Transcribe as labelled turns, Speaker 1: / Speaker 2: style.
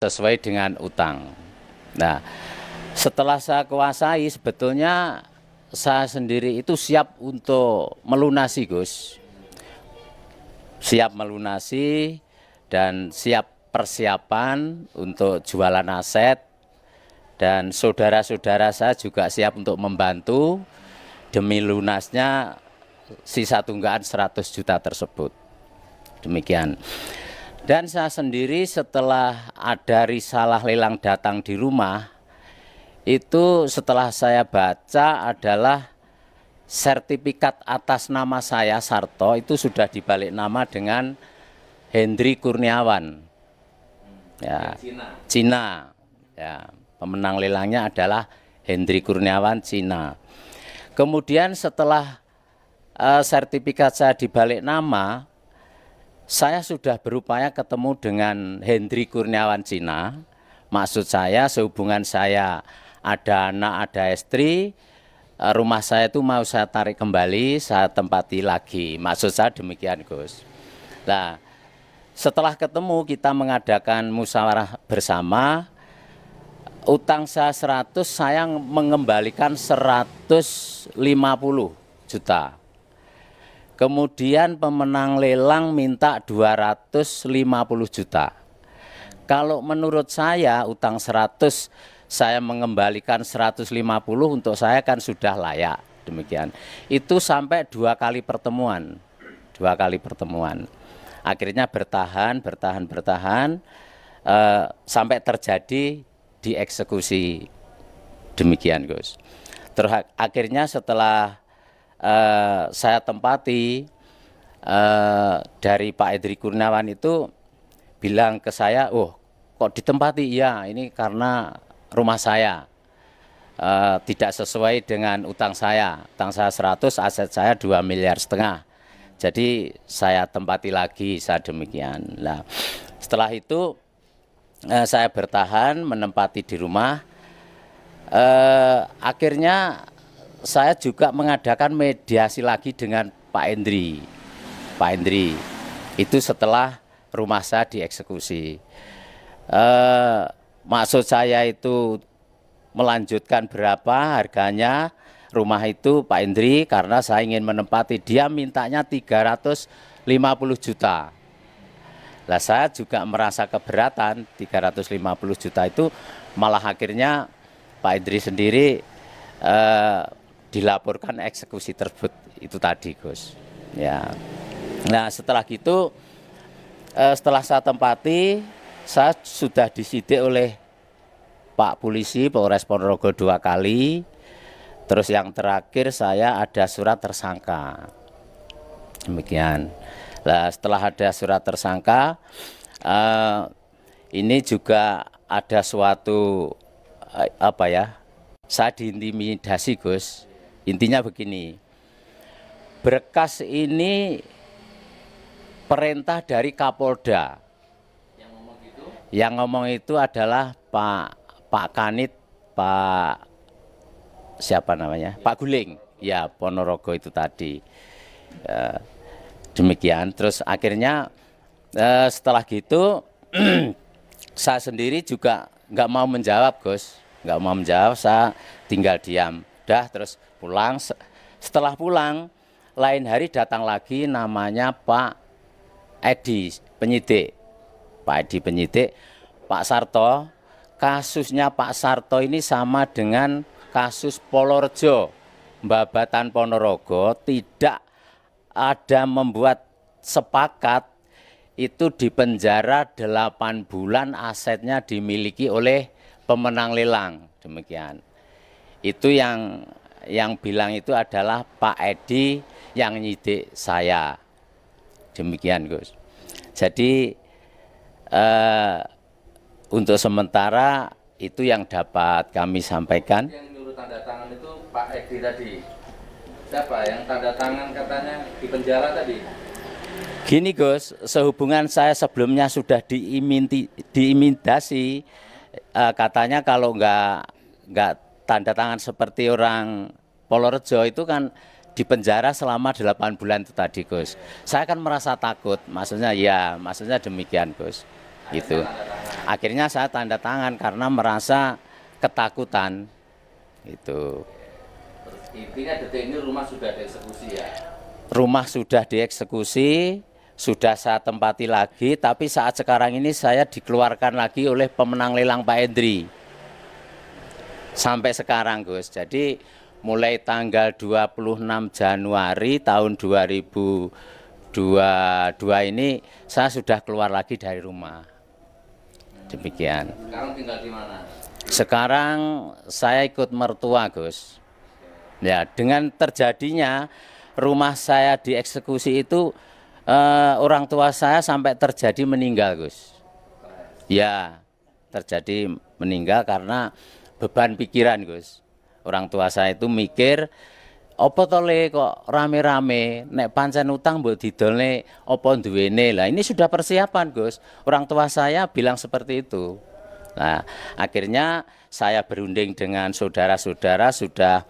Speaker 1: sesuai dengan utang. Nah, setelah saya kuasai, sebetulnya saya sendiri itu siap untuk melunasi, Gus. Siap melunasi dan siap persiapan untuk jualan aset. Dan saudara-saudara saya juga siap untuk membantu demi lunasnya sisa tunggakan 100 juta tersebut. Demikian. Dan saya sendiri setelah ada risalah lelang datang di rumah, itu setelah saya baca adalah sertifikat atas nama saya Sarto itu sudah dibalik nama dengan Hendri Kurniawan. Ya, Cina. Ya, pemenang lelangnya adalah Hendri Kurniawan Cina. Kemudian setelah sertifikat saya dibalik nama, saya sudah berupaya ketemu dengan Hendri Kurniawan Cina. Maksud saya sehubungan saya ada anak, ada istri, rumah saya itu mau saya tarik kembali, saya tempati lagi. Maksud saya demikian, Gus. Nah, setelah ketemu kita mengadakan musyawarah bersama, utang saya 100, saya mengembalikan 150 juta. Kemudian pemenang lelang minta 250 juta. Kalau menurut saya utang 100, saya mengembalikan 150, untuk saya kan sudah layak. Demikian. Itu sampai 2 kali pertemuan. 2 kali pertemuan. Akhirnya bertahan, sampai terjadi dieksekusi. Demikian, Gus. Terus akhirnya setelah saya tempati, dari Pak Hendri Kurniawan itu bilang ke saya, oh kok ditempati? Ya, ini karena rumah saya tidak sesuai dengan utang saya. Utang saya 100, aset saya 2,5 miliar. Jadi saya tempati lagi, saya demikian. Nah, setelah itu saya bertahan menempati di rumah. Akhirnya saya juga mengadakan mediasi lagi dengan Pak Hendri. Pak Hendri itu setelah rumah saya dieksekusi. Maksud saya itu melanjutkan berapa harganya rumah itu Pak Hendri, karena saya ingin menempati. Dia mintanya 350 juta. Nah, saya juga merasa keberatan. 350 juta itu malah akhirnya Pak Hendri sendiri dilaporkan eksekusi tersebut itu tadi, Gus. Ya. Nah, setelah gitu, setelah saya tempati, saya sudah disidik oleh Pak Polisi Polres Ponorogo 2 kali. Terus yang terakhir saya ada surat tersangka. Demikian. Nah, setelah ada surat tersangka, ini juga ada suatu saya diintimidasi, Gus. Intinya begini, berkas ini perintah dari Kapolda. Yang ngomong itu adalah Pak Kanit, Pak siapa namanya? Pak Guling, ya Ponorogo itu tadi. Demikian. Terus akhirnya setelah gitu saya sendiri juga nggak mau menjawab, Gus. Nggak mau menjawab, saya tinggal diam. Udah, terus pulang. Setelah pulang, lain hari datang lagi namanya Pak Edi penyidik. Pak Edi penyidik, Pak Sarto, kasusnya Pak Sarto ini sama dengan kasus Polorejo, Babatan Ponorogo, tidak ada membuat sepakat itu dipenjara 8 bulan, asetnya dimiliki oleh pemenang lelang. Demikian. Itu yang bilang itu adalah Pak Edi yang nyidik saya. Demikian, Gus. Jadi untuk sementara itu yang dapat kami sampaikan.
Speaker 2: Yang nyuruh tanda tangan itu Pak Edi tadi. Siapa yang tanda tangan katanya di penjara tadi?
Speaker 1: Gini, Gus, sehubungan saya sebelumnya sudah diimitasi, katanya kalau nggak tanda tangan seperti orang Polorejo itu kan di penjara selama 8 bulan itu tadi, Gus. Saya kan merasa takut, maksudnya demikian, Gus. Gitu. Akhirnya saya tanda tangan karena merasa ketakutan. Itu.
Speaker 2: Terus intinya detik ini rumah sudah dieksekusi ya.
Speaker 1: Rumah sudah dieksekusi, sudah saya tempati lagi, tapi saat sekarang ini saya dikeluarkan lagi oleh pemenang lelang Pak Hendri. Sampai sekarang Gus. Jadi mulai tanggal 26 Januari tahun 2022 ini saya sudah keluar lagi dari rumah. Demikian.
Speaker 2: Sekarang tinggal di mana?
Speaker 1: Sekarang saya ikut mertua Gus. Ya, dengan terjadinya rumah saya dieksekusi itu orang tua saya sampai terjadi meninggal Gus. Ya, terjadi meninggal karena beban pikiran Gus. Orang tua saya itu mikir, opo tole kok rame-rame, nek pancen utang mbok didolne opo duwene. Lah ini sudah persiapan Gus. Orang tua saya bilang seperti itu. Nah, akhirnya saya berunding dengan saudara-saudara sudah